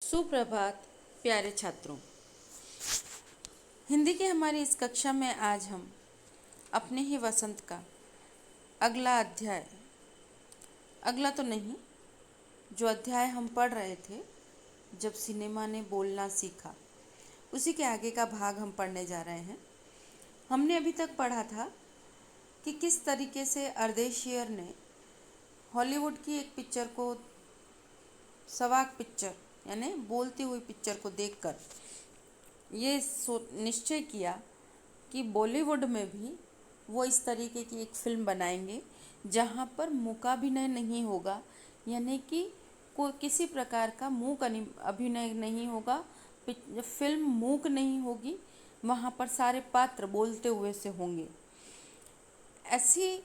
सुप्रभात प्यारे छात्रों। हिंदी की हमारी इस कक्षा में आज हम अपने ही वसंत का अगला तो नहीं, जो अध्याय हम पढ़ रहे थे जब सिनेमा ने बोलना सीखा, उसी के आगे का भाग हम पढ़ने जा रहे हैं। हमने अभी तक पढ़ा था कि किस तरीके से अर्देशियर ने हॉलीवुड की एक पिक्चर को, सवाक पिक्चर यानी बोलती हुई पिक्चर को देखकर ये निश्चय किया कि बॉलीवुड में भी वो इस तरीके की एक फिल्म बनाएंगे जहाँ पर मूकाभिनय नहीं होगा, यानी कि कोई किसी प्रकार का मूक अभिनय नहीं होगा, फिल्म मूक नहीं होगी, वहाँ पर सारे पात्र बोलते हुए से होंगे। ऐसी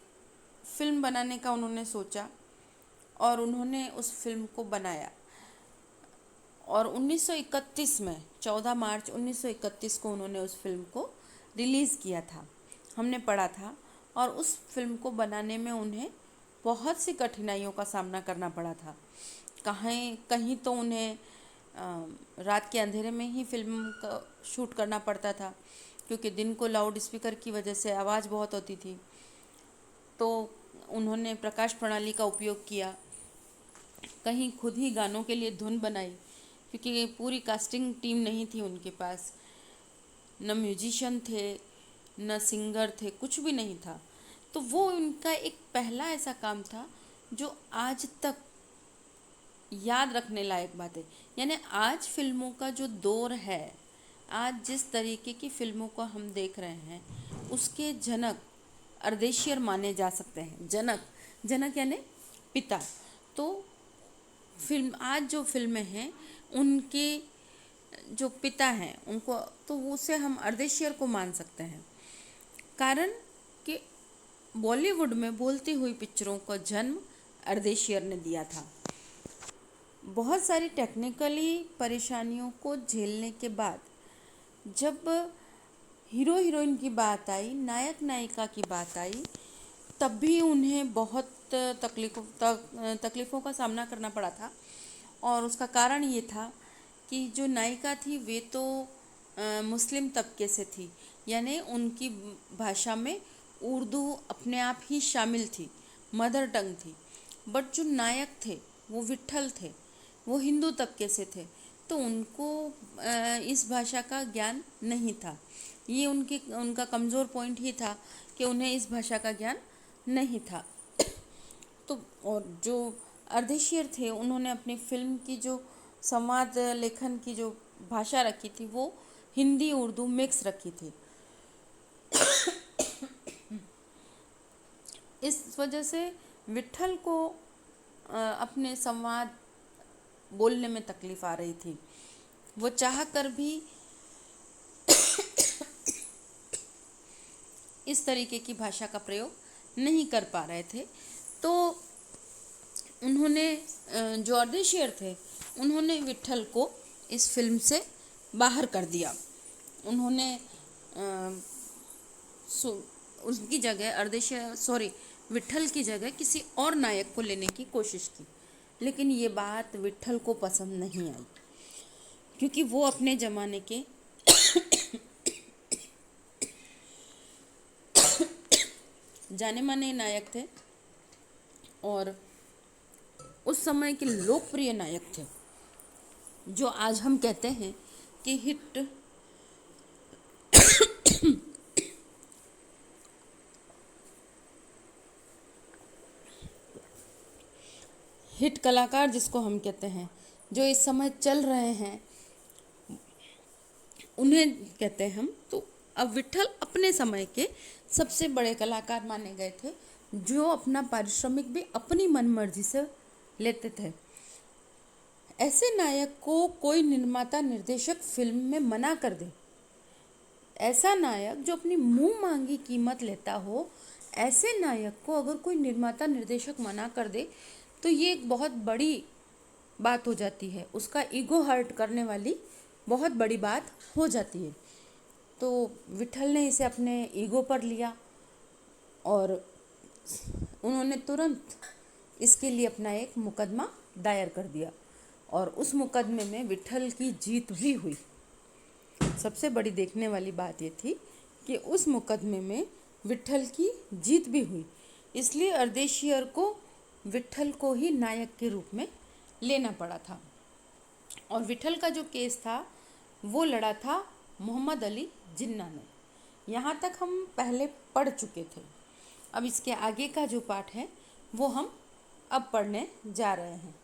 फिल्म बनाने का उन्होंने सोचा और उन्होंने उस फिल्म को बनाया। और 1931 में 14 मार्च 1931 को उन्होंने उस फिल्म को रिलीज़ किया था, हमने पढ़ा था। और उस फिल्म को बनाने में उन्हें बहुत सी कठिनाइयों का सामना करना पड़ा था। कहीं तो उन्हें रात के अंधेरे में ही फिल्म का शूट करना पड़ता था, क्योंकि दिन को लाउड स्पीकर की वजह से आवाज़ बहुत होती थी। तो उन्होंने प्रकाश प्रणाली का उपयोग किया, कहीं खुद ही गानों के लिए धुन बनाई, क्योंकि पूरी कास्टिंग टीम नहीं थी उनके पास, न म्यूजिशियन थे न सिंगर थे, कुछ भी नहीं था। तो वो उनका एक पहला ऐसा काम था जो आज तक याद रखने लायक बात है। यानी आज फिल्मों का जो दौर है, आज जिस तरीके की फिल्मों को हम देख रहे हैं, उसके जनक अर्देशियर माने जा सकते हैं। जनक यानी पिता। तो आज जो फिल्में हैं उनके जो पिता हैं उनको, तो उसे हम अर्देशियर को मान सकते हैं। कारण कि बॉलीवुड में बोलती हुई पिक्चरों का जन्म अर्देशियर ने दिया था। बहुत सारी टेक्निकली परेशानियों को झेलने के बाद जब हीरो हीरोइन की बात आई, नायक नायिका की बात आई, तब भी उन्हें बहुत तकलीफ़ों का सामना करना पड़ा था। और उसका कारण ये था कि जो नायिका थी वे तो मुस्लिम तबके से थी, यानी उनकी भाषा में उर्दू अपने आप ही शामिल थी, मदर टंग थी। बट जो नायक थे वो विट्ठल थे, वो हिंदू तबके से थे, तो उनको इस भाषा का ज्ञान नहीं था। ये उनका कमज़ोर पॉइंट ही था कि उन्हें इस भाषा का ज्ञान नहीं था। तो और जो अर्देशियर थे उन्होंने अपनी फिल्म की जो संवाद लेखन की जो भाषा रखी थी वो हिंदी उर्दू मिक्स रखी थी। इस वजह से विट्ठल को अपने संवाद बोलने में तकलीफ़ आ रही थी। वो चाह कर भी इस तरीके की भाषा का प्रयोग नहीं कर पा रहे थे। तो उन्होंने जो अर्देशियर थे उन्होंने विट्ठल को इस फिल्म से बाहर कर दिया। उन्होंने उनकी जगह विट्ठल की जगह किसी और नायक को लेने की कोशिश की, लेकिन ये बात विट्ठल को पसंद नहीं आई, क्योंकि वो अपने ज़माने के जाने माने नायक थे और उस समय के लोकप्रिय नायक थे, जो आज हम कहते हैं कि हिट कलाकार जिसको हम कहते हैं, जो इस समय चल रहे हैं, उन्हें कहते हैं हम। तो अब विट्ठल अपने समय के सबसे बड़े कलाकार माने गए थे, जो अपना पारिश्रमिक भी अपनी मनमर्जी से लेते थे। ऐसे नायक को कोई निर्माता निर्देशक फिल्म में मना कर दे, ऐसा नायक जो अपनी मुंह मांगी कीमत लेता हो, ऐसे नायक को अगर कोई निर्माता निर्देशक मना कर दे तो ये एक बहुत बड़ी बात हो जाती है, उसका ईगो हर्ट करने वाली बहुत बड़ी बात हो जाती है। तो विट्ठल ने इसे अपने ईगो पर लिया और उन्होंने तुरंत इसके लिए अपना एक मुकदमा दायर कर दिया और उस मुकदमे में विट्ठल की जीत भी हुई। सबसे बड़ी देखने वाली बात ये थी कि उस मुकदमे में विट्ठल की जीत भी हुई, इसलिए अर्देशियर को विट्ठल को ही नायक के रूप में लेना पड़ा था। और विट्ठल का जो केस था वो लड़ा था मोहम्मद अली जिन्ना ने। यहाँ तक हम पहले पढ़ चुके थे। अब इसके आगे का जो पाठ है वो हम अब पढ़ने जा रहे हैं।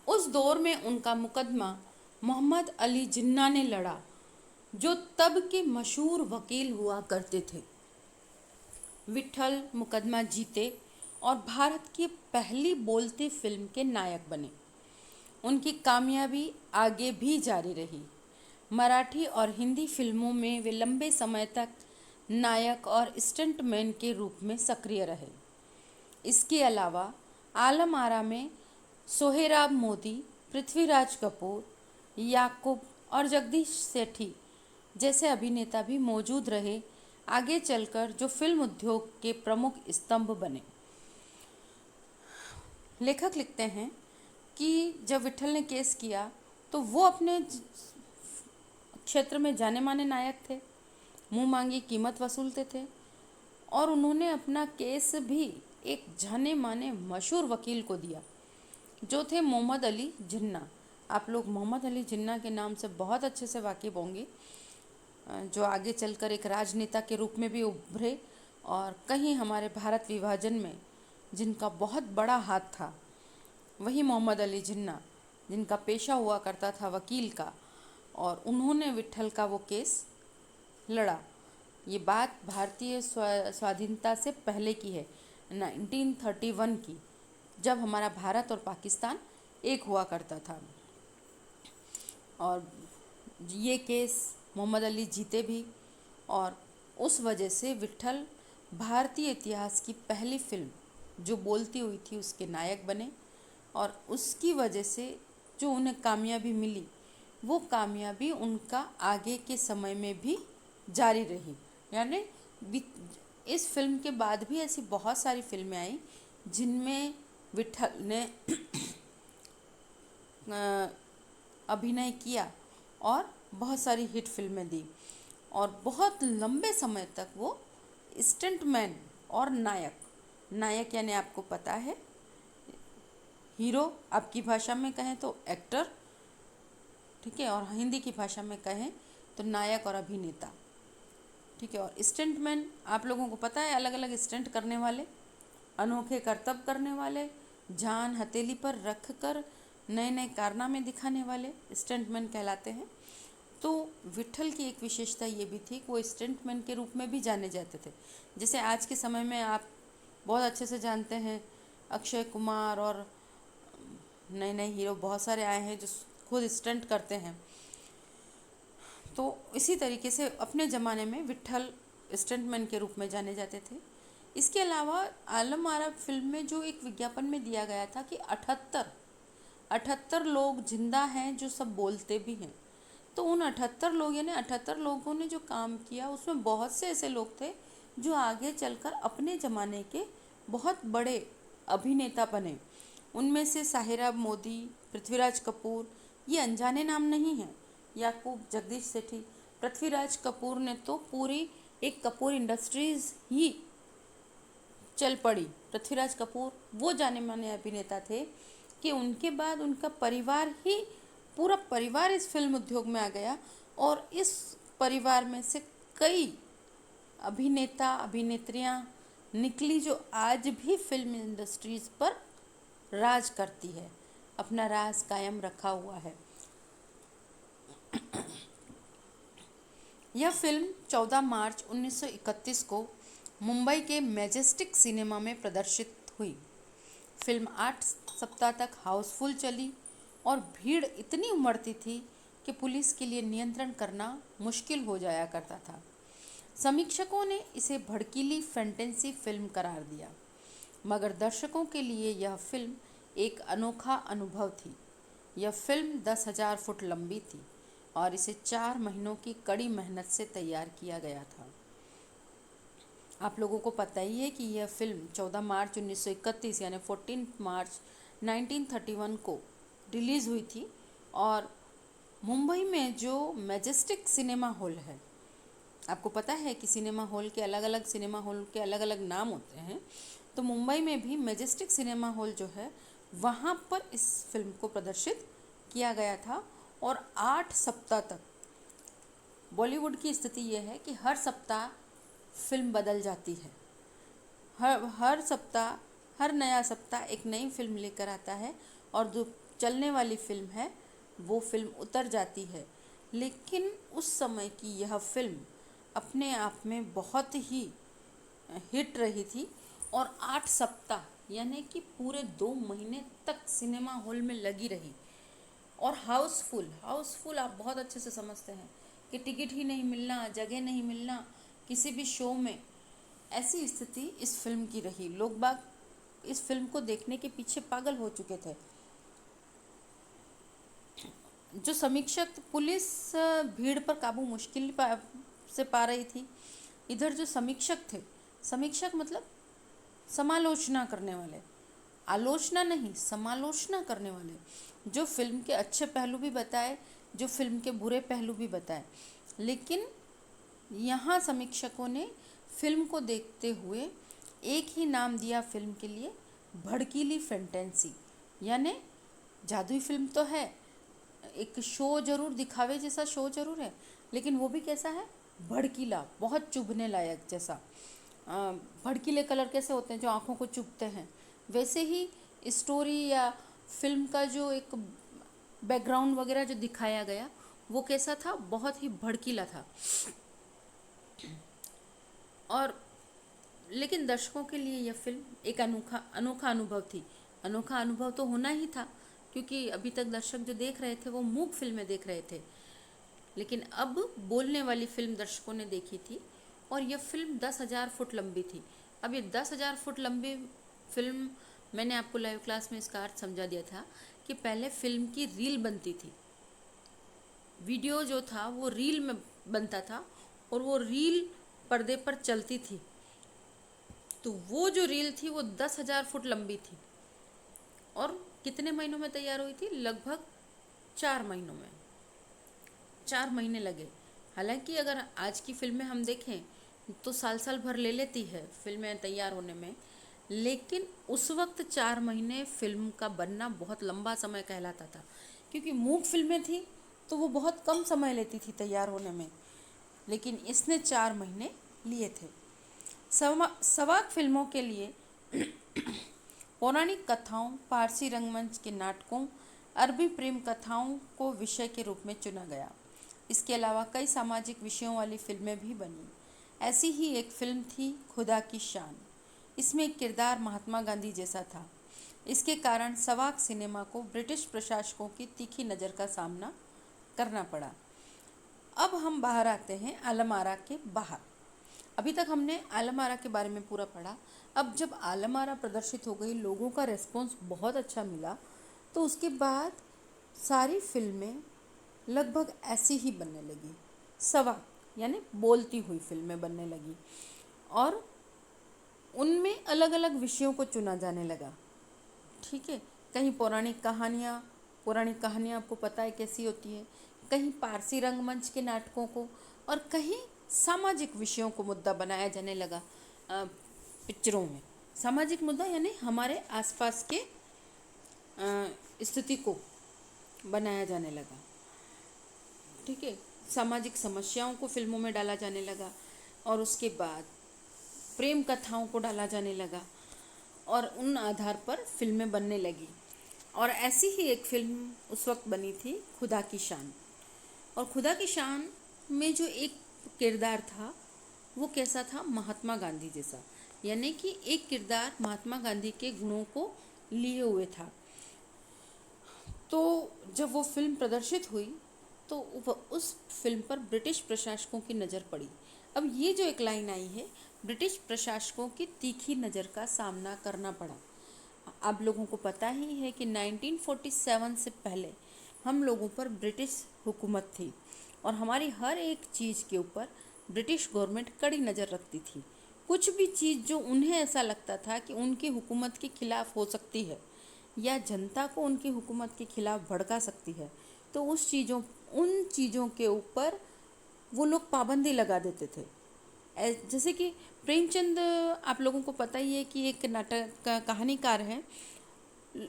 उस दौर में उनका मुकदमा मोहम्मद अली जिन्ना ने लड़ा, जो तब के मशहूर वकील हुआ करते थे। विट्ठल मुकदमा जीते और भारत की पहली बोलती फिल्म के नायक बने। उनकी कामयाबी आगे भी जारी रही। मराठी और हिंदी फिल्मों में वे लंबे समय तक नायक और स्टंटमैन के रूप में सक्रिय रहे। इसके अलावा आलम आरा में सोहेराब मोदी, पृथ्वीराज कपूर, याकूब और जगदीश सेठी जैसे अभिनेता भी मौजूद रहे, आगे चलकर जो फिल्म उद्योग के प्रमुख स्तंभ बने। लेखक लिखते हैं कि जब विट्ठल ने केस किया तो वो अपने क्षेत्र में जाने माने नायक थे, मुंह मांगी कीमत वसूलते थे और उन्होंने अपना केस भी एक जाने माने मशहूर वकील को दिया, जो थे मोहम्मद अली जिन्ना। आप लोग मोहम्मद अली जिन्ना के नाम से बहुत अच्छे से वाकिफ़ होंगे, जो आगे चलकर एक राजनेता के रूप में भी उभरे और कहीं हमारे भारत विभाजन में जिनका बहुत बड़ा हाथ था, वही मोहम्मद अली जिन्ना, जिनका पेशा हुआ करता था वकील का, और उन्होंने विट्ठल का वो केस लड़ा। ये बात भारतीय स्वाधीनता से पहले की है, 1931 की, जब हमारा भारत और पाकिस्तान एक हुआ करता था। और ये केस मोहम्मद अली जीते भी और उस वजह से विट्ठल भारतीय इतिहास की पहली फिल्म जो बोलती हुई थी उसके नायक बने और उसकी वजह से जो उन्हें कामयाबी मिली वो कामयाबी उनका आगे के समय में भी जारी रही। यानी इस फिल्म के बाद भी ऐसी बहुत सारी फिल्में आई जिनमें विट्ठल ने अभिनय किया और बहुत सारी हिट फिल्में दी और बहुत लंबे समय तक वो स्टंटमैन और नायक यानी आपको पता है, हीरो आपकी भाषा में कहें तो एक्टर, ठीक है, और हिंदी की भाषा में कहें तो नायक और अभिनेता, ठीक है। और स्टंटमैन आप लोगों को पता है, अलग अलग स्टंट करने वाले, अनोखे करतब करने वाले, जान हथेली पर रख कर नए नए कारनामे दिखाने वाले स्टंटमैन कहलाते हैं। तो विट्ठल की एक विशेषता ये भी थी कि वो स्टंटमैन के रूप में भी जाने जाते थे। जैसे आज के समय में आप बहुत अच्छे से जानते हैं, अक्षय कुमार और नए नए हीरो बहुत सारे आए हैं जो खुद स्टंट करते हैं। तो इसी तरीके से अपने ज़माने में विट्ठल स्टंटमैन के रूप में जाने जाते थे। इसके अलावा आलम आरा फिल्म में जो एक विज्ञापन में दिया गया था कि 78 लोग जिंदा हैं जो सब बोलते भी हैं, तो उन 78 लोग यानी 78 लोगों ने जो काम किया उसमें बहुत से ऐसे लोग थे जो आगे चलकर अपने ज़माने के बहुत बड़े अभिनेता बने। उनमें से साहिराब मोदी, पृथ्वीराज कपूर, ये अनजाने नाम नहीं हैं, याकूब, जगदीश सेठी। पृथ्वीराज कपूर ने तो पूरी एक कपूर इंडस्ट्रीज़ ही चल पड़ी। पृथ्वीराज कपूर वो जाने माने अभिनेता थे कि उनके बाद उनका परिवार ही, पूरा परिवार इस फिल्म उद्योग में आ गया और इस परिवार में से कई अभिनेता अभिनेत्रियां निकली जो आज भी फिल्म इंडस्ट्रीज़ पर राज करती है, अपना राज कायम रखा हुआ है। यह फिल्म 14 मार्च 1931 को मुंबई के मैजेस्टिक सिनेमा में प्रदर्शित हुई। फिल्म 8 सप्ताह तक हाउसफुल चली और भीड़ इतनी उमड़ती थी कि पुलिस के लिए नियंत्रण करना मुश्किल हो जाया करता था। समीक्षकों ने इसे भड़कीली फैंटेसी फिल्म करार दिया, मगर दर्शकों के लिए यह फिल्म एक अनोखा अनुभव थी। यह फिल्म 10,000 फुट लंबी थी और इसे 4 महीनों की कड़ी मेहनत से तैयार किया गया था। आप लोगों को पता ही है कि यह फिल्म 14 मार्च 1931 यानी 14 मार्च 1931 को रिलीज़ हुई थी। और मुंबई में जो मैजेस्टिक सिनेमा हॉल है, आपको पता है कि सिनेमा हॉल के अलग अलग सिनेमा हॉल के अलग अलग नाम होते हैं, तो मुंबई में भी मैजेस्टिक सिनेमा हॉल जो है वहाँ पर इस फिल्म को प्रदर्शित किया गया था। और 8 सप्ताह तक बॉलीवुड की स्थिति यह है कि हर सप्ताह फिल्म बदल जाती है। हर सप्ताह, हर नया सप्ताह एक नई फिल्म लेकर आता है और जो चलने वाली फिल्म है वो फिल्म उतर जाती है। लेकिन उस समय की यह फिल्म अपने आप में बहुत ही हिट रही थी और 8 सप्ताह यानी कि पूरे 2 महीने तक सिनेमा हॉल में लगी रही। और हाउसफुल आप बहुत अच्छे से समझते हैं कि टिकट ही नहीं मिलना, जगह नहीं मिलना किसी भी शो में, ऐसी स्थिति इस फिल्म की रही। लोग बाग इस फिल्म को देखने के पीछे पागल हो चुके थे। जो समीक्षक, पुलिस भीड़ पर काबू मुश्किल से पा रही थी। इधर जो समीक्षक थे, समीक्षक मतलब समालोचना करने वाले, आलोचना नहीं, समालोचना करने वाले, जो फिल्म के अच्छे पहलू भी बताए, जो फिल्म के बुरे पहलू भी बताए। लेकिन यहाँ समीक्षकों ने फिल्म को देखते हुए एक ही नाम दिया फिल्म के लिए, भड़कीली फैंटेसी। यानी जादुई फिल्म तो है, एक शो जरूर, दिखावे जैसा शो जरूर है, लेकिन वो भी कैसा है, भड़कीला, बहुत चुभने लायक जैसा। भड़कीले कलर कैसे होते हैं जो आँखों को चुभते हैं, वैसे ही स्टोरी या फिल्म का जो एक बैकग्राउंड वगैरह जो दिखाया गया वो कैसा था, बहुत ही भड़कीला था। और लेकिन दर्शकों के लिए यह फिल्म एक अनोखा अनुभव थी। अनोखा अनुभव तो होना ही था, क्योंकि अभी तक दर्शक जो देख रहे थे वो मूक फिल्में देख रहे थे, लेकिन अब बोलने वाली फिल्म दर्शकों ने देखी थी। और यह फिल्म 10,000 फुट लंबी थी। अब ये 10,000 फुट लंबी फिल्म, मैंने आपको लाइव क्लास में इसका अर्थ समझा दिया था कि पहले फिल्म की रील बनती थी, वीडियो जो था वो रील में बनता था और वो रील पर्दे पर चलती थी। तो वो जो रील थी वो 10,000 फुट लंबी थी और कितने महीनों में तैयार हुई थी, लगभग 4 महीनों में, 4 महीने लगे। हालांकि अगर आज की फिल्में हम देखें तो साल साल भर ले लेती है फिल्में तैयार होने में, लेकिन उस वक्त 4 महीने फिल्म का बनना बहुत लंबा समय कहलाता था, क्योंकि मूक फिल्में थी तो वो बहुत कम समय लेती थी तैयार होने में, लेकिन इसने 4 महीने लिए थे। सवाक फिल्मों के लिए पौराणिक कथाओं, पारसी रंगमंच के नाटकों, अरबी प्रेम कथाओं को विषय के रूप में चुना गया। इसके अलावा कई सामाजिक विषयों वाली फिल्में भी बनी। ऐसी ही एक फिल्म थी खुदा की शान। इसमें एक किरदार महात्मा गांधी जैसा था। इसके कारण सवाक सिनेमा को ब्रिटिश प्रशासकों की तीखी नज़र का सामना करना पड़ा। अब हम बाहर आते हैं, आलम आरा के बाहर। अभी तक हमने आलम आरा के बारे में पूरा पढ़ा। अब जब आलम आरा प्रदर्शित हो गई, लोगों का रिस्पॉन्स बहुत अच्छा मिला, तो उसके बाद सारी फिल्में लगभग ऐसी ही बनने लगी, सवाक यानी बोलती हुई फिल्में बनने लगी और उनमें अलग अलग विषयों को चुना जाने लगा। ठीक है, कहीं पौराणिक कहानियाँ आपको पता है कैसी होती है, कहीं पारसी रंगमंच के नाटकों को, और कहीं सामाजिक विषयों को मुद्दा बनाया जाने लगा। पिक्चरों में सामाजिक मुद्दा यानी हमारे आसपास के स्थिति को बनाया जाने लगा। ठीक है, सामाजिक समस्याओं को फिल्मों में डाला जाने लगा और उसके बाद प्रेम कथाओं को डाला जाने लगा और उन आधार पर फिल्में बनने लगी। और ऐसी ही एक फिल्म उस वक्त बनी थी, खुदा की शान। और खुदा की शान में जो एक किरदार था वो कैसा था, महात्मा गांधी जैसा, यानी कि एक किरदार महात्मा गांधी के गुणों को लिए हुए था। तो जब वो फिल्म प्रदर्शित हुई तो उस फिल्म पर ब्रिटिश प्रशासकों की नज़र पड़ी। अब ये जो एक लाइन आई है, ब्रिटिश प्रशासकों की तीखी नज़र का सामना करना पड़ा। आप लोगों को पता ही है कि 1947 से पहले हम लोगों पर ब्रिटिश हुकूमत थी और हमारी हर एक चीज़ के ऊपर ब्रिटिश गवर्नमेंट कड़ी नज़र रखती थी। कुछ भी चीज़ जो उन्हें ऐसा लगता था कि उनकी हुकूमत के खिलाफ हो सकती है या जनता को उनकी हुकूमत के खिलाफ भड़का सकती है, तो उन चीज़ों के ऊपर वो लोग पाबंदी लगा देते थे। जैसे कि प्रेमचंद, आप लोगों को पता ही है कि एक नाटक का कहानीकार है,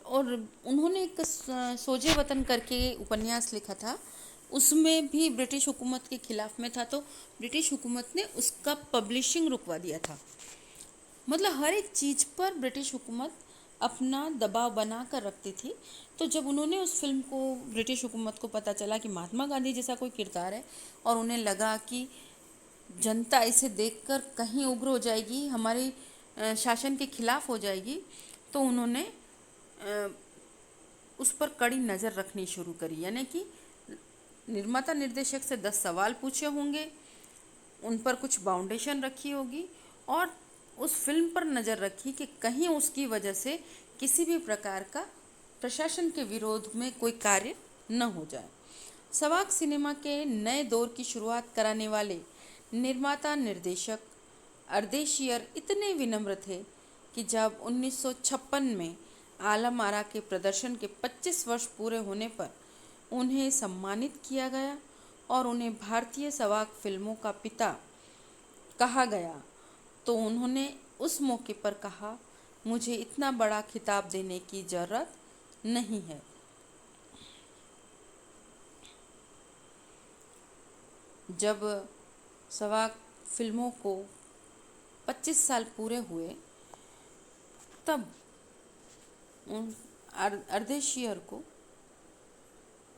और उन्होंने एक सोजे वतन करके उपन्यास लिखा था। उसमें भी ब्रिटिश हुकूमत के खिलाफ में था, तो ब्रिटिश हुकूमत ने उसका पब्लिशिंग रुकवा दिया था। मतलब हर एक चीज़ पर ब्रिटिश हुकूमत अपना दबाव बना कर रखती थी। तो जब उन्होंने उस फिल्म को, ब्रिटिश हुकूमत को पता चला कि महात्मा गांधी जैसा कोई किरदार है, और उन्हें लगा कि जनता इसे देखकर कहीं उग्र हो जाएगी, हमारे शासन के खिलाफ हो जाएगी, तो उन्होंने उस पर कड़ी नज़र रखनी शुरू करी। यानी कि निर्माता निर्देशक से 10 सवाल पूछे होंगे, उन पर कुछ बाउंडेशन रखी होगी, और उस फिल्म पर नज़र रखी कि कहीं उसकी वजह से किसी भी प्रकार का प्रशासन के विरोध में कोई कार्य न हो जाए। सवाक सिनेमा के नए दौर की शुरुआत कराने वाले निर्माता निर्देशक अर्देशियर इतने विनम्र थे कि जब 1956 में आलम आरा के प्रदर्शन के 25 वर्ष पूरे होने पर उन्हें सम्मानित किया गया और उन्हें भारतीय सवाक फिल्मों का पिता कहा गया, तो उन्होंने उस मौके पर कहा, मुझे इतना बड़ा खिताब देने की ज़रूरत नहीं है। जब सवाक फिल्मों को 25 साल पूरे हुए, तब अर्देशियर को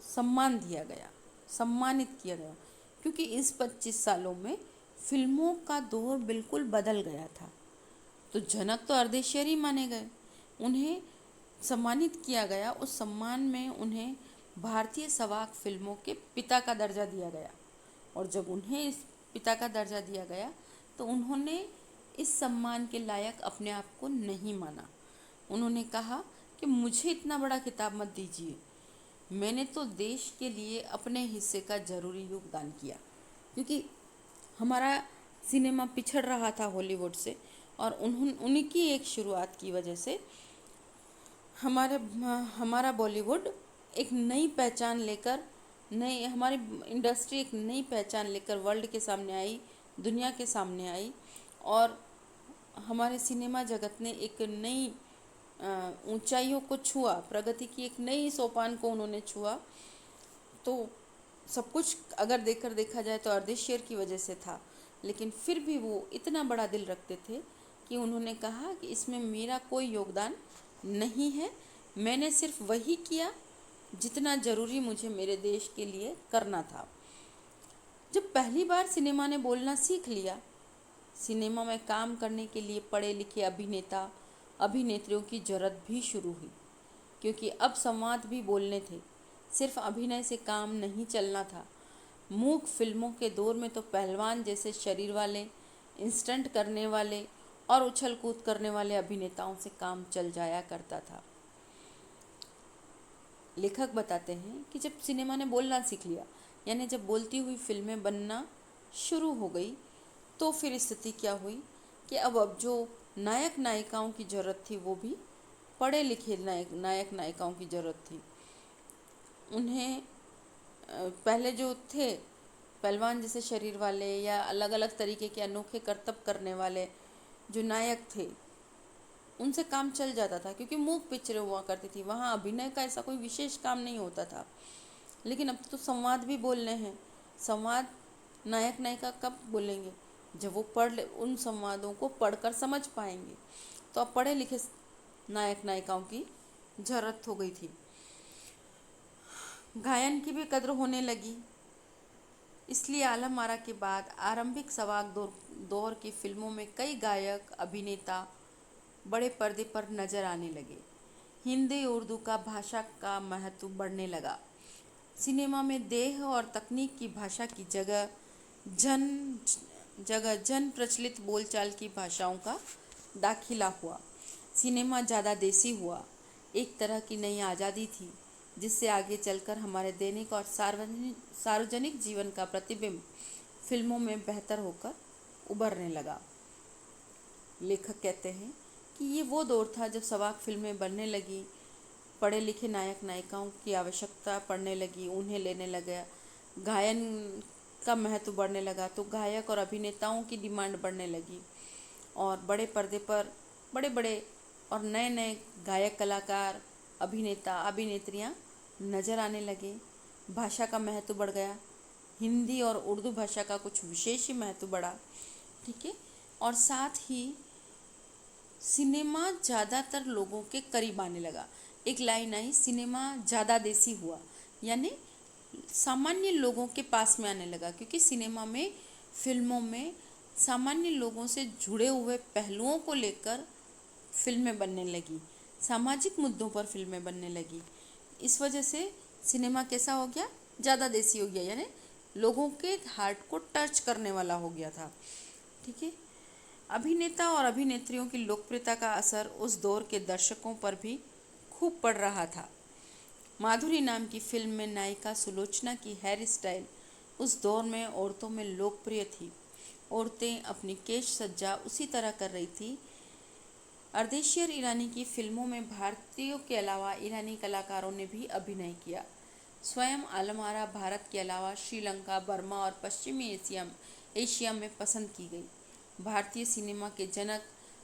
सम्मानित किया गया, क्योंकि इस 25 सालों में फिल्मों का दौर बिल्कुल बदल गया था। तो जनक तो अर्देशियर ही माने गए, उन्हें सम्मानित किया गया। उस सम्मान में उन्हें भारतीय सवाक फिल्मों के पिता का दर्जा दिया गया, और जब उन्हें इस पिता का दर्जा दिया गया तो उन्होंने इस सम्मान के लायक अपने आप को नहीं माना। उन्होंने कहा कि मुझे इतना बड़ा खिताब मत दीजिए, मैंने तो देश के लिए अपने हिस्से का ज़रूरी योगदान किया, क्योंकि हमारा सिनेमा पिछड़ रहा था हॉलीवुड से, और उन्हीं की एक शुरुआत की वजह से हमारा बॉलीवुड एक नई पहचान लेकर, हमारी इंडस्ट्री एक नई पहचान लेकर वर्ल्ड के सामने आई, दुनिया के सामने आई, और हमारे सिनेमा जगत ने एक नई ऊंचाइयों को छुआ, प्रगति की एक नई सोपान को उन्होंने छुआ। तो सब कुछ अगर देखा जाए तो अर्देशियर की वजह से था, लेकिन फिर भी वो इतना बड़ा दिल रखते थे कि उन्होंने कहा कि इसमें मेरा कोई योगदान नहीं है, मैंने सिर्फ वही किया जितना ज़रूरी मुझे मेरे देश के लिए करना था। जब पहली बार सिनेमा ने बोलना सीख लिया, सिनेमा में काम करने के लिए पढ़े लिखे अभिनेता अभिनेत्रियों की ज़रूरत भी शुरू हुई, क्योंकि अब संवाद भी बोलने थे, सिर्फ अभिनय से काम नहीं चलना था। मूक फिल्मों के दौर में तो पहलवान जैसे शरीर वाले, इंस्टंट करने वाले और उछल कूद करने वाले अभिनेताओं से काम चल जाया करता था। लेखक बताते हैं कि जब सिनेमा ने बोलना सीख लिया, यानी जब बोलती हुई फिल्में बनना शुरू हो गई, तो फिर स्थिति क्या हुई कि अब जो नायक नायिकाओं की ज़रूरत थी वो भी पढ़े लिखे नायक नायिकाओं की ज़रूरत थी। उन्हें पहले जो थे पहलवान जैसे शरीर वाले या अलग अलग तरीके के अनोखे करतब करने वाले जो नायक थे, उनसे काम चल जाता था, क्योंकि मूक पिक्चरें हुआ करती थी, वहाँ अभिनय का ऐसा कोई विशेष काम नहीं होता था। लेकिन अब तो संवाद भी बोलने हैं। संवाद नायक नायिका कब बोलेंगे? जब वो उन संवादों को पढ़कर समझ पाएंगे। तो अब पढ़े लिखे नायक नायिकाओं की ज़रूरत हो गई थी। गायन की भी कद्र होने लगी, इसलिए आलम आरा के बाद आरंभिक सवाक दौर की फिल्मों में कई गायक अभिनेता बड़े पर्दे पर नजर आने लगे। हिंदी उर्दू का भाषा का महत्व बढ़ने लगा। सिनेमा में देह और तकनीक की भाषा की जगह जन प्रचलित बोलचाल की भाषाओं का दाखिला हुआ। सिनेमा ज़्यादा देसी हुआ। एक तरह की नई आज़ादी थी, जिससे आगे चलकर हमारे दैनिक और सार्वजनिक जीवन का प्रतिबिंब फिल्मों में बेहतर होकर उभरने लगा। लेखक कहते हैं कि ये वो दौर था जब सवाक फिल्में बनने लगी, पढ़े लिखे नायक नायिकाओं की आवश्यकता पड़ने लगी, उन्हें लेने लगा, गायन का महत्व बढ़ने लगा, तो गायक और अभिनेताओं की डिमांड बढ़ने लगी और बड़े पर्दे पर बड़े बड़े और नए नए गायक कलाकार अभिनेता अभिनेत्रियां नज़र आने लगे। भाषा का महत्व बढ़ गया, हिंदी और उर्दू भाषा का कुछ विशेष ही महत्व बढ़ा, ठीक है। और साथ ही सिनेमा ज़्यादातर लोगों के करीब आने लगा। एक लाइन आई, सिनेमा ज़्यादा देसी हुआ, यानी सामान्य लोगों के पास में आने लगा, क्योंकि सिनेमा में, फिल्मों में सामान्य लोगों से जुड़े हुए पहलुओं को लेकर फिल्में बनने लगी, सामाजिक मुद्दों पर फिल्में बनने लगी। इस वजह से सिनेमा कैसा हो गया, ज़्यादा देसी हो गया, यानी लोगों के हार्ट को टच करने वाला हो गया था, ठीक है। अभिनेता और अभिनेत्रियों की लोकप्रियता का असर उस दौर के दर्शकों पर भी खूब पड़ रहा था। माधुरी नाम की फिल्म में नायिका सुलोचना की हेयर स्टाइल उस दौर में औरतों में लोकप्रिय थी। औरतें अपनी केश सज्जा उसी तरह कर रही थी। अर्देशी और ईरानी की फिल्मों में भारतीयों के अलावा ईरानी कलाकारों ने भी अभिनय किया। स्वयं आलम आरा भारत के अलावा श्रीलंका, बर्मा और पश्चिमी एशिया में पसंद की गई। भारतीय सिनेमा के जनक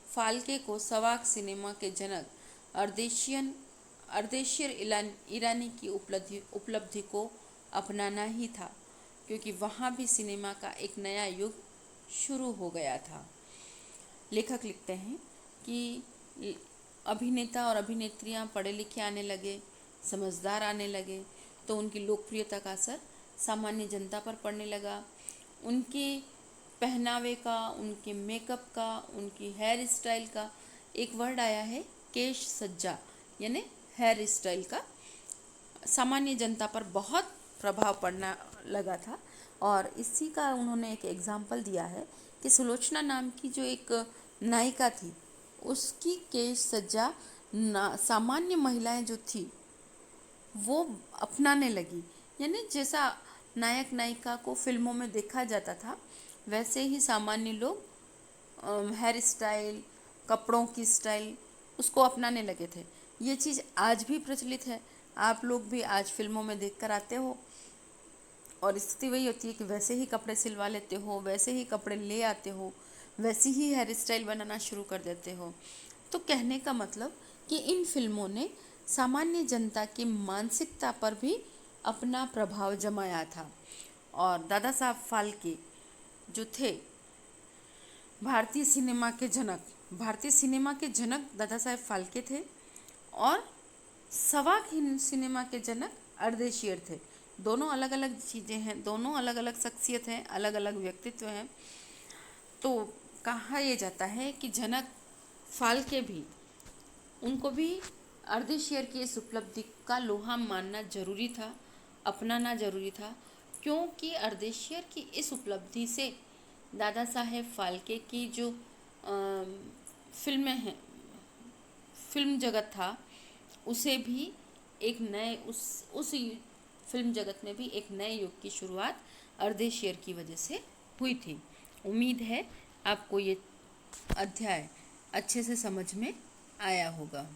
फाल्के को सवाक सिनेमा के जनक अर्देशी और ईरानी की उपलब्धि को अपनाना ही था, क्योंकि वहाँ भी सिनेमा का एक नया युग शुरू हो गया था। लेखक लिखते हैं कि अभिनेता और अभिनेत्रियां पढ़े लिखे आने लगे, समझदार आने लगे, तो उनकी लोकप्रियता का असर सामान्य जनता पर पड़ने लगा। उनके पहनावे का, उनके मेकअप का, उनकी हेयर स्टाइल का, एक वर्ड आया है केश सज्जा, यानी हेयर स्टाइल का सामान्य जनता पर बहुत प्रभाव पड़ना लगा था। और इसी का उन्होंने एक एग्जाम्पल दिया है कि सुलोचना नाम की जो एक नायिका थी, उसकी केश सज्जा सामान्य महिलाएं जो थी वो अपनाने लगी, यानी जैसा नायक नायिका को फिल्मों में देखा जाता था वैसे ही सामान्य लोग हेयर स्टाइल, कपड़ों की स्टाइल उसको अपनाने लगे थे। ये चीज़ आज भी प्रचलित है, आप लोग भी आज फिल्मों में देख कर आते हो और स्थिति वही होती है कि वैसे ही कपड़े सिलवा लेते हो, वैसे ही कपड़े ले आते हो, वैसी ही हेयर स्टाइल बनाना शुरू कर देते हो। तो कहने का मतलब कि इन फिल्मों ने सामान्य जनता की मानसिकता पर भी अपना प्रभाव जमाया था। और दादा साहब फाल्के जो थे भारतीय सिनेमा के जनक दादा साहब फाल्के थे और सवाक सिनेमा के जनक अर्देशीर थे। दोनों अलग अलग चीज़ें हैं, दोनों अलग अलग शख्सियत हैं, अलग अलग व्यक्तित्व हैं। तो कहा यह जाता है कि जनक फाल्के भी, उनको भी अर्देशीर की इस उपलब्धि का लोहा मानना जरूरी था, अपनाना जरूरी था, क्योंकि अर्देशीर की इस उपलब्धि से दादा साहेब फाल्के की जो फिल्में हैं, फिल्म जगत था, उसे भी एक नए उस फिल्म जगत में भी एक नए युग की शुरुआत अर्देशीर की वजह से हुई थी। उम्मीद है आपको ये अध्याय अच्छे से समझ में आया होगा।